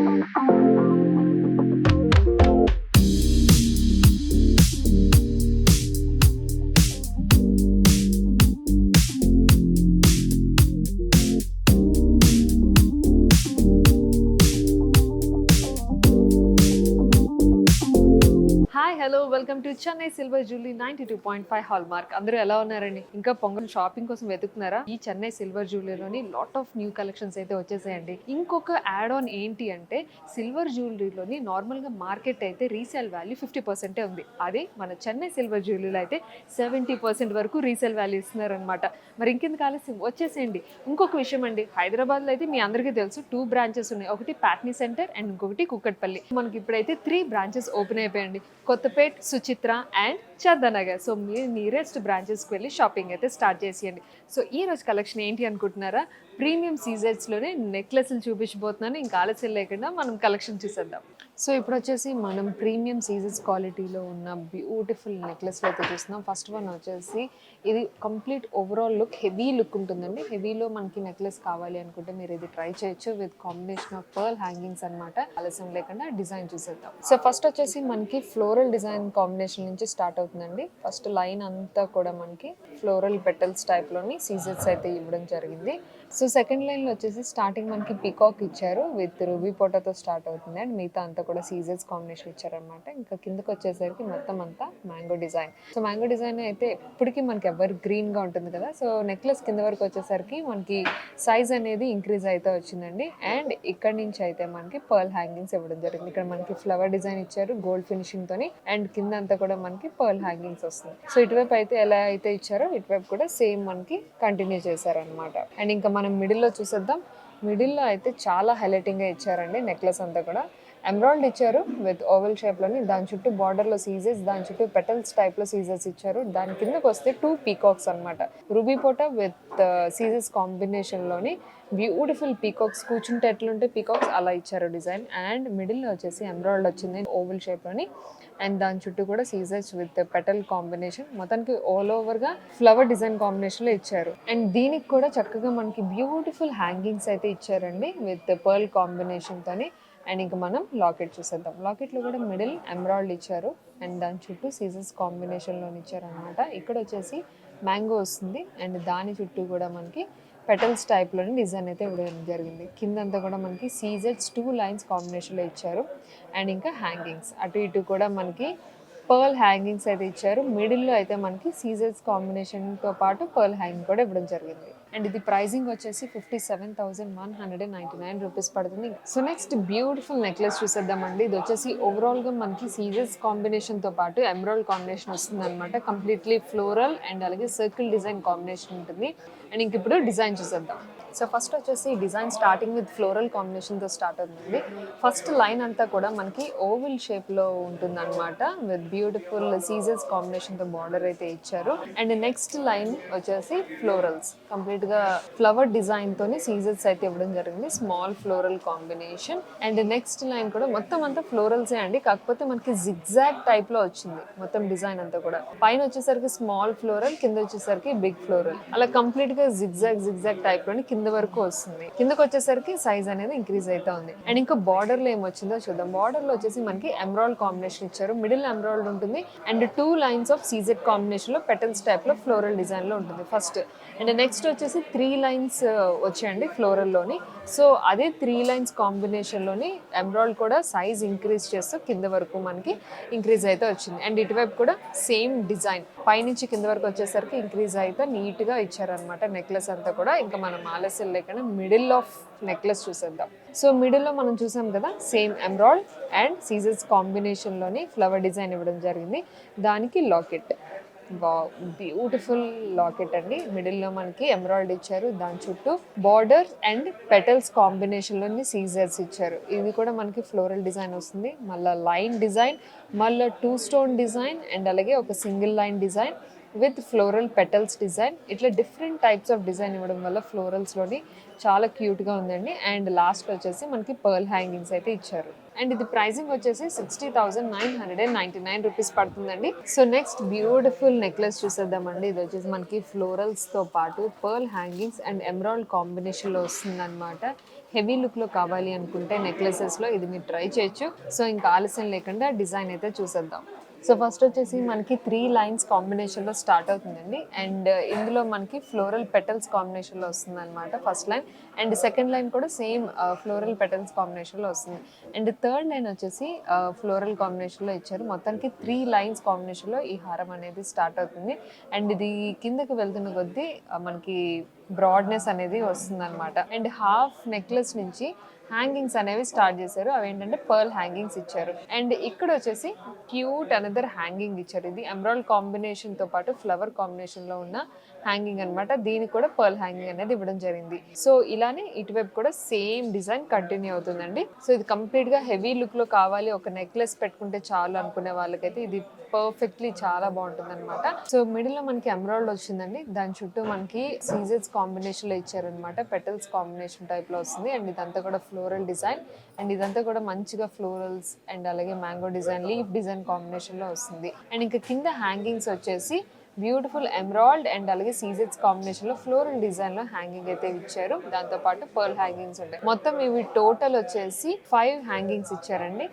Hi hello welcome to Chennai silver jewellery 92.5 hallmark. అందరూ ఎలా ఉన్నారండి? ఇంకా పొంగల్ షాపింగ్ కోసం వెతుకుతున్నారా? ఈ చెన్నై సిల్వర్ జ్యువెలరీలోని లాట్ ఆఫ్ న్యూ కలెక్షన్స్ అయితే వచ్చేసాయండి. ఇంకొక యాడ్ ఆన్ ఏంటి అంటే సిల్వర్ జ్యువెలరీలోని నార్మల్గా మార్కెట్ అయితే రీసేల్ వాల్యూ 50% ఉంది. అదే మన చెన్నై సిల్వర్ జ్యువెలరీలో అయితే 70% వరకు రీసేల్ వాల్యూ ఇస్తున్నారనమాట. మరి ఇంకెందుకు ఆలస్యం వచ్చేసేయండి. ఇంకొక విషయం అండి, హైదరాబాద్లో అయితే మీ అందరికీ తెలుసు 2 బ్రాంచెస్ ఉన్నాయి. ఒకటి ప్యాట్నీ సెంటర్ అండ్ ఇంకొకటి కుక్కట్పల్లి. మనకి ఇప్పుడైతే 3 బ్రాంచెస్ ఓపెన్ అయిపోయాయండి. కొత్తపేట్, సుచిత్ర అండ్ చందనగర్. సో మీరు నియరెస్ట్ బ్రాంచెస్కి వెళ్ళి షాపింగ్ అయితే స్టార్ట్ చేసేయండి. సో ఈ రోజు కలెక్షన్ ఏంటి అనుకుంటున్నారా? ప్రీమియం సీజెట్స్లోనే నెక్లెస్లు చూపించబోతున్నాను. ఇంకా ఆలస్యం లేకుండా మనం కలెక్షన్ చూసేద్దాం. సో ఇప్పుడు వచ్చేసి మనం ప్రీమియం సీజెస్ క్వాలిటీలో ఉన్న బ్యూటిఫుల్ నెక్లెస్లు అయితే చూస్తున్నాం. ఫస్ట్ వన్ వచ్చేసి ఇది complete overall look, heavy look ఉంటుందండి. హెవీలో మనకి నెక్లెస్ కావాలి అనుకుంటే మీరు ఇది ట్రై చేయొచ్చు with combination of pearl hangings అనమాట. ఆలస్యం లేకుండా డిజైన్ చూసేద్దాం. సో ఫస్ట్ వచ్చేసి మనకి ఫ్లోరల్ డిజైన్ కాంబినేషన్ నుంచి స్టార్ట్ అవుతుందండి. ఫస్ట్ లైన్ అంతా కూడా మనకి ఫ్లోరల్ పెటల్స్ టైప్లోని సీజెట్స్ అయితే ఇవ్వడం జరిగింది. సో సెకండ్ లైన్లో వచ్చేసి స్టార్టింగ్ మనకి పీకాక్ ఇచ్చారు విత్ రూబీ పోటాతో స్టార్ట్ అవుతుంది అండ్ మిగతా అంతా కూడా సీజెస్ కాంబినేషన్ ఇచ్చారనమాట. ఇంకా కిందకి వచ్చేసరికి మొత్తం అంతా mango design. So mango design అయితే ఎప్పటికీ మనకి ఎవర్ గ్రీన్గా ఉంటుంది కదా. సో నెక్లెస్ కింద వరకు వచ్చేసరికి మనకి సైజ్ అనేది ఇంక్రీజ్ అయితే వచ్చిందండి. అండ్ ఇక్కడ నుంచి అయితే మనకి పర్ల్ హ్యాంగింగ్స్ ఇవ్వడం జరిగింది. ఇక్కడ మనకి ఫ్లవర్ డిజైన్ ఇచ్చారు గోల్డ్ ఫినిషింగ్ తోని అండ్ కింద అంతా కూడా మనకి పర్ల్ హ్యాంగింగ్స్ వస్తుంది. సో ఇటువైపు అయితే ఎలా అయితే ఇచ్చారో ఇటువైపు కూడా సేమ్ మనకి కంటిన్యూ చేశారనమాట. అండ్ ఇంకా మనం మిడిల్లో చూసేద్దాం. మిడిల్లో అయితే చాలా హైలైటింగ్గా ఇచ్చారండి. నెక్లెస్ అంతా కూడా ఎమరాల్డ్ ఇచ్చారు విత్ ఓవెల్ షేప్లోని, దాని చుట్టూ బార్డర్లో సీజెస్, దాని చుట్టూ పెటల్స్ టైప్లో సీజెస్ ఇచ్చారు. దాని కిందకు వస్తే 2 పీకాక్స్ అనమాట. రూబీ పోటా విత్ సీజెస్ కాంబినేషన్లోని బ్యూటిఫుల్ పీకాక్స్, కూర్చుంటే ఎట్లుంటే పీకాక్స్ అలా ఇచ్చారు డిజైన్. అండ్ మిడిల్లో వచ్చేసి ఎమరాల్డ్ వచ్చింది ఓవెల్ షేప్లోని అండ్ దాని చుట్టూ కూడా సీజెస్ విత్ పెటల్ కాంబినేషన్. మొత్తానికి ఆల్ ఓవర్గా ఫ్లవర్ డిజైన్ కాంబినేషన్లో ఇచ్చారు. అండ్ దీనికి కూడా చక్కగా మనకి బ్యూటిఫుల్ హ్యాంగింగ్స్ అయితే ఇచ్చారండి విత్ పర్ల్ కాంబినేషన్తోని. అండ్ ఇంకా మనం లాకెట్ చూసేద్దాం. లాకెట్లో కూడా మిడిల్ ఎమరాల్డ్ ఇచ్చారు అండ్ దాని చుట్టూ సీజెస్ కాంబినేషన్లో ఇచ్చారు అనమాట. ఇక్కడ వచ్చేసి మ్యాంగో వస్తుంది అండ్ దాని చుట్టూ కూడా మనకి పెటల్స్ టైప్లోని డిజైన్ అయితే ఇవ్వడం జరిగింది. కిందంతా కూడా మనకి సీజెట్స్ 2 లైన్స్ కాంబినేషన్లో ఇచ్చారు. అండ్ ఇంకా హ్యాంగింగ్స్ అటు ఇటు కూడా మనకి పర్ల్ హ్యాంగింగ్స్ అయితే ఇచ్చారు. మిడిల్లో అయితే మనకి సీజెస్ కాంబినేషన్తో పాటు పర్ల్ హ్యాంగింగ్ కూడా ఇవ్వడం జరిగింది. అండ్ ఇది ప్రైజింగ్ వచ్చేసి 57,199 రూపీస్ పడుతుంది. సో నెక్స్ట్ బ్యూటిఫుల్ నెక్లెస్ చూసేద్దామండి. ఇది వచ్చేసి ఓవరాల్గా మనకి సీజెస్ కాంబినేషన్తో పాటు ఎమరాల్డ్ కాంబినేషన్ వస్తుంది అనమాట. కంప్లీట్లీ ఫ్లోరల్ అండ్ అలాగే సర్కిల్ డిజైన్ కాంబినేషన్ ఉంటుంది. అండ్ ఇంక ఇప్పుడు డిజైన్ చూసేద్దాం. సో ఫస్ట్ వచ్చేసి డిజైన్ స్టార్టింగ్ విత్ ఫ్లోరల్ కాంబినేషన్తో స్టార్ట్ అవుతుంది. ఫస్ట్ లైన్ అంతా కూడా మనకి ఓవెల్ షేప్లో ఉంటుంది అనమాట విత్ బ్యూటిఫుల్ సీజెస్ కాంబినేషన్తో బార్డర్ అయితే ఇచ్చారు. అండ్ నెక్స్ట్ లైన్ వచ్చేసి ఫ్లోరల్స్, కంప్లీట్గా ఫ్లవర్ డిజైన్తోని సీజెస్ అయితే ఇవ్వడం జరిగింది. Small floral combination. And next line కూడా మొత్తం అంతా ఫ్లోరల్సే అండి, కాకపోతే మనకి జిగ్జాగ్ టైప్లో వచ్చింది మొత్తం డిజైన్ అంతా కూడా. పైన వచ్చేసరికి స్మాల్ ఫ్లోరల్, కింద వచ్చేసరికి బిగ్ ఫ్లోరల్, అలా కంప్లీట్గా జిగ్జాగ్ టైప్లోని కింద వరకు వస్తుంది. కిందకి వచ్చేసరికి సైజ్ అనేది ఇంక్రీజ్ అయితే ఉంది. అండ్ ఇంకా బార్డర్ లో ఏమొచ్చిందో చూద్దాం. బార్డర్ లో వచ్చేసి మనకి ఎమరాల్డ్ కాంబినేషన్ ఇచ్చారు. మిడిల్ ఎమరాల్డ్ ఉంటుంది and 2 lines of CZ combination లో పెటల్స్ టైప్ లో ఫ్లోరల్ డిజైన్ లో ఉంటుంది ఫస్ట్. అండ్ నెక్స్ట్ వచ్చేసి 3 లైన్స్ వచ్చాయండి ఫ్లోరల్ లోని. సో అదే 3 లైన్స్ కాంబినేషన్ లోని ఎమరాల్డ్ కూడా సైజ్ ఇంక్రీజ్ చేస్తూ కింద వరకు మనకి ఇంక్రీజ్ అయితే వచ్చింది. అండ్ ఇటువైపు కూడా సేమ్ డిజైన్ పైనుంచి కింద వరకు వచ్చేసరికి ఇంక్రీజ్ అయితే నీట్ గా ఇచ్చారనమాట నెక్లెస్ అంతా కూడా. ఇంకా మనం ఆలస్యం లేకుండా మిడిల్ ఆఫ్ నెక్లెస్ చూసేద్దాం. సో మిడిల్లో మనం చూసాం కదా, సేమ్ ఎమరాల్డ్ అండ్ సీజెస్ కాంబినేషన్లోని ఫ్లవర్ డిజైన్ ఇవ్వడం జరిగింది. దానికి లాకెట్, బ్యూటిఫుల్ లాకెట్ అండి. మిడిల్లో మనకి ఎమరాల్డ్ ఇచ్చారు, దాని చుట్టూ బార్డర్ అండ్ పెటల్స్ కాంబినేషన్లోని సీజర్స్ ఇచ్చారు. ఇది కూడా మనకి ఫ్లోరల్ డిజైన్ వస్తుంది, మళ్ళీ లైన్ డిజైన్, మళ్ళీ 2 స్టోన్ డిజైన్ అండ్ అలాగే ఒక single line design with floral petals design. ఇట్లా డిఫరెంట్ టైప్స్ ఆఫ్ డిజైన్ ఇవ్వడం వల్ల ఫ్లోరల్స్లోని చాలా క్యూట్గా ఉందండి. అండ్ లాస్ట్ వచ్చేసి మనకి పర్ల్ హ్యాంగింగ్స్ అయితే ఇచ్చారు. అండ్ ఇది ప్రైజింగ్ వచ్చేసి 60,999 రూపీస్ పడుతుందండి. సో నెక్స్ట్ బ్యూటిఫుల్ నెక్లెస్ చూసేద్దామండి. ఇది వచ్చేసి మనకి ఫ్లోరల్స్తో పాటు పర్ల్ హ్యాంగింగ్స్ అండ్ ఎమరాల్డ్ కాంబినేషన్లో వస్తుంది అనమాట. హెవీ లుక్లో కావాలి అనుకుంటే నెక్లెసెస్లో ఇది మీరు ట్రై చేయొచ్చు. సో ఇంకా ఆలస్యం లేకుండా డిజైన్ అయితే చూసేద్దాం. సో ఫస్ట్ వచ్చేసి మనకి 3 లైన్స్ కాంబినేషన్లో స్టార్ట్ అవుతుందండి. అండ్ ఇందులో మనకి ఫ్లోరల్ పెటల్స్ కాంబినేషన్లో వస్తుంది అనమాట first line. And second line కూడా సేమ్ ఫ్లోరల్ పెటల్స్ కాంబినేషన్లో వస్తుంది. అండ్ థర్డ్ లైన్ వచ్చేసి ఫ్లోరల్ కాంబినేషన్లో ఇచ్చారు. మొత్తానికి 3 లైన్స్ కాంబినేషన్లో ఈ హారం అనేది స్టార్ట్ అవుతుంది. అండ్ ఇది కిందకి వెళ్తున్న కొద్దీ మనకి బ్రాడ్నెస్ అనేది వస్తుంది అనమాట. అండ్ హాఫ్ నెక్లెస్ నుంచి హ్యాంగింగ్స్ అనేవి స్టార్ట్ చేశారు. అవి ఏంటంటే పర్ల్ హ్యాంగింగ్స్ ఇచ్చారు. అండ్ ఇక్కడ వచ్చేసి క్యూట్ అనదర్ హ్యాంగింగ్ ఇచ్చారు. ఇది ఎమరాల్డ్ కాంబినేషన్ తో పాటు ఫ్లవర్ కాంబినేషన్ లో ఉన్న హ్యాంగింగ్ అనమాట. దీనికి కూడా పర్ల్ హ్యాంగింగ్ అనేది ఇవ్వడం జరిగింది. సో ఇలానే ఇటువైపు కూడా సేమ్ డిజైన్ కంటిన్యూ అవుతుందండి. సో ఇది కంప్లీట్ గా హెవీ లుక్ లో కావాలి, ఒక నెక్లెస్ పెట్టుకుంటే చాలు అనుకునే వాళ్ళకైతే ఇది పర్ఫెక్ట్లీ చాలా బాగుంటుంది అనమాట. సో మిడిల్ లో మనకి ఎమరాల్డ్ వచ్చిందండి. దాని చుట్టూ మనకి సీజెస్ కాంబినేషన్ లో ఇచ్చారనమాట. పెటల్స్ కాంబినేషన్ టైప్ లో వస్తుంది. అండ్ ఇదంతా కూడా ఫ్లోరల్ డిజైన్. అండ్ ఇదంతా కూడా మంచిగా ఫ్లోరల్స్ అండ్ అలాగే mango design, leaf design combination లో వస్తుంది. అండ్ ఇంకా కింద హ్యాంగింగ్స్ వచ్చేసి బ్యూటిఫుల్ ఎమరాల్డ్ అండ్ అలాగే సీజెట్స్ కాంబినేషన్ లో ఫ్లోరల్ డిజైన్ లో హ్యాంగింగ్ అయితే ఇచ్చారు. దాంతో పాటు పర్ల్ హ్యాంగింగ్స్ ఉంటాయి. మొత్తం ఇవి టోటల్ వచ్చేసి 5 హ్యాంగింగ్స్ ఇచ్చారండి.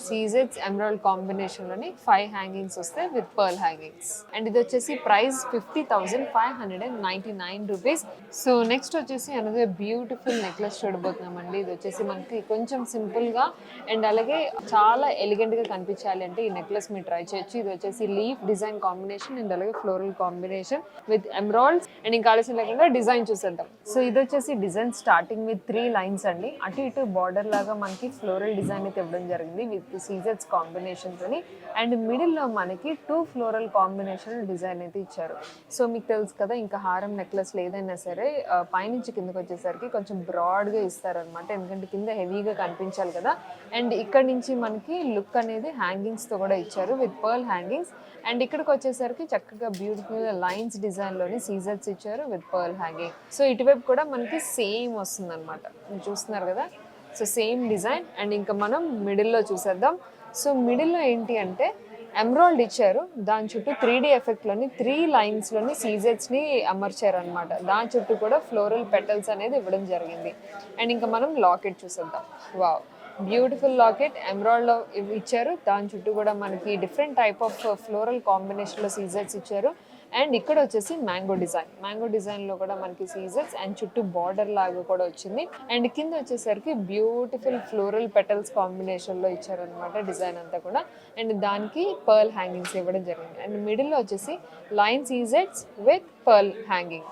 సీజెట్స్ ఎమరాల్డ్ కాంబినేషన్ లోని 5 హ్యాంగింగ్స్ వస్తాయి విత్ పర్ల్ హ్యాంగింగ్స్. అండ్ ఇది వచ్చేసి ప్రైస్ 50,599 రూపీస్. సో నెక్స్ట్ వచ్చేసి అనదర్ బ్యూటిఫుల్ నెక్లెస్ చూడబోతున్నామండి. ఇది వచ్చేసి మనకి కొంచెం సింపుల్ గా అండ్ అలాగే చాలా ఎలిగెంట్ గా కనిపించాలి అంటే ఈ నెక్లెస్ మీరు ట్రై చేయొచ్చు. ఇది వచ్చేసి లీఫ్ డిజైన్ కాంబినేషన్ అండ్ అలాగే floral combination with emeralds. And ఇంకా ఆలస్యం లేకుండా డిజైన్ చూసేద్దాం. సో ఇది వచ్చేసి డిజైన్ స్టార్టింగ్ విత్ 3 లైన్స్ అండి. అటు ఇటు బార్డర్ లాగా మనకి ఫ్లోరల్ డిజైన్ అయితే ఇవ్వడం జరిగింది విత్ సీజెట్స్ కాంబినేషన్స్ అని. అండ్ మిడిల్ లో మనకి 2 ఫ్లోరల్ కాంబినేషన్ డిజైన్ అయితే ఇచ్చారు. సో మీకు తెలుసు కదా, ఇంకా హారం నెక్లెస్ ఏదైనా సరే పైనుంచి కిందకి వచ్చేసరికి కొంచెం బ్రాడ్ గా ఇస్తారనమాట. ఎందుకంటే కింద హెవీగా కనిపించాలి కదా. అండ్ ఇక్కడ నుంచి మనకి లుక్ అనేది హ్యాంగింగ్స్ తో కూడా ఇచ్చారు విత్ పర్ల్ హ్యాంగింగ్స్. అండ్ ఇక్కడికి వచ్చేసరికి చక్కగా బ్యూటిఫుల్ లైన్స్ డిజైన్ లోని సీజర్స్ ఇచ్చారు విత్ పర్ల్ హ్యాంగింగ్. సో ఇటువైపు కూడా మనకి సేమ్ వస్తుంది అనమాట. మీరు చూస్తున్నారు కదా, సో సేమ్ డిజైన్. అండ్ ఇంకా మనం మిడిల్లో చూసేద్దాం. సో మిడిల్లో ఏంటి అంటే ఎమరాల్డ్ ఇచ్చారు. దాని చుట్టూ 3D ఎఫెక్ట్ లోని 3 లైన్స్ లోని సీజెట్స్ ని అమర్చారు అనమాట. దాని చుట్టూ కూడా ఫ్లోరల్ పెటల్స్ అనేది ఇవ్వడం జరిగింది. అండ్ ఇంకా మనం లాకెట్ చూసేద్దాం. వావ్, బ్యూటిఫుల్ లాకెట్ ఎమరాల్డ్ ఇచ్చారు. దాని చుట్టూ కూడా మనకి different type of floral combination లో సీజర్స్ ఇచ్చారు. అండ్ ఇక్కడ వచ్చేసి మ్యాంగో డిజైన్ లో కూడా మనకి సీజర్స్ అండ్ చుట్టూ బార్డర్ లాగా కూడా వచ్చింది. అండ్ కింద వచ్చేసరికి బ్యూటిఫుల్ ఫ్లోరల్ పెటల్స్ కాంబినేషన్ లో ఇచ్చారనమాట డిజైన్ అంతా కూడా. అండ్ దానికి పర్ల్ హ్యాంగింగ్స్ ఇవ్వడం జరిగింది. అండ్ మిడిల్ లో వచ్చేసి లైన్ సీజెట్స్ with pearl hanging.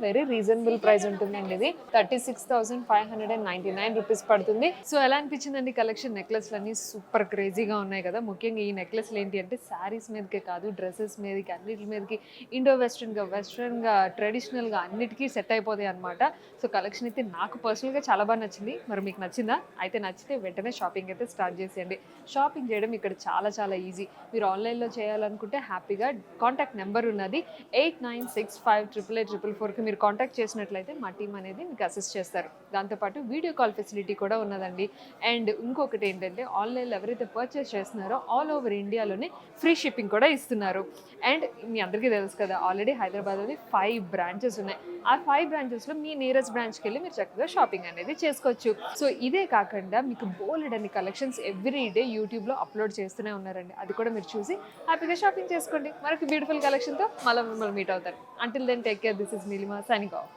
Very reasonable price ఉంటుందండి. ఇది 36,599 రూపీస్ పడుతుంది. సో ఎలా అనిపించిందండి కలెక్షన్? నెక్లెస్లన్నీ సూపర్ క్రేజీగా ఉన్నాయి కదా. ముఖ్యంగా ఈ నెక్లెస్లు ఏంటి అంటే శారీస్ మీదకే కాదు, డ్రెస్సెస్ మీదకి, అన్నిటి మీదకి ఇండో వెస్ట్రన్గా ట్రెడిషనల్గా అన్నిటికీ సెట్ అయిపోతాయి అనమాట. సో కలెక్షన్ అయితే నాకు పర్సనల్గా చాలా బాగా నచ్చింది. మరి మీకు నచ్చిందా? అయితే నచ్చితే వెంటనే షాపింగ్ అయితే స్టార్ట్ చేసేయండి. షాపింగ్ చేయడం ఇక్కడ చాలా చాలా ఈజీ. మీరు ఆన్లైన్లో చేయాలనుకుంటే హ్యాపీగా కాంటాక్ట్ నెంబర్ ఉన్నది 89658844కి మీరు కాంటాక్ట్ చేసినట్లయితే మా టీం అనేది మీకు అసిస్ట్ చేస్తారు. దాంతోపాటు వీడియో కాల్ ఫెసిలిటీ కూడా ఉన్నదండి. అండ్ ఇంకొకటి ఏంటంటే ఆన్లైన్లో ఎవరైతే పర్చేస్ చేస్తున్నారో ఆల్ ఓవర్ ఇండియాలోనే ఫ్రీ షిప్పింగ్ కూడా ఇస్తున్నారు. అండ్ మీ అందరికీ తెలుసు కదా, ఆల్రెడీ హైదరాబాద్లోని 5 బ్రాంచెస్ ఉన్నాయి. ఆ 5 బ్రాంచెస్లో మీ నియరెస్ట్ బ్రాంచ్కి వెళ్ళి మీరు చక్కగా షాపింగ్ అనేది చేసుకోవచ్చు. సో ఇదే కాకుండా మీకు బోల్డ్ అన్ని కలెక్షన్స్ ఎవ్రీ డే యూట్యూబ్లో అప్లోడ్ చేస్తూనే ఉన్నారండి. అది కూడా మీరు చూసి హ్యాపీగా షాపింగ్ చేసుకోండి. మరొక బ్యూటిఫుల్ కలెక్షన్తో మళ్ళీ మిమ్మల్ని మీట్ అవుతారు. Until then take care. This is Neelima signing off.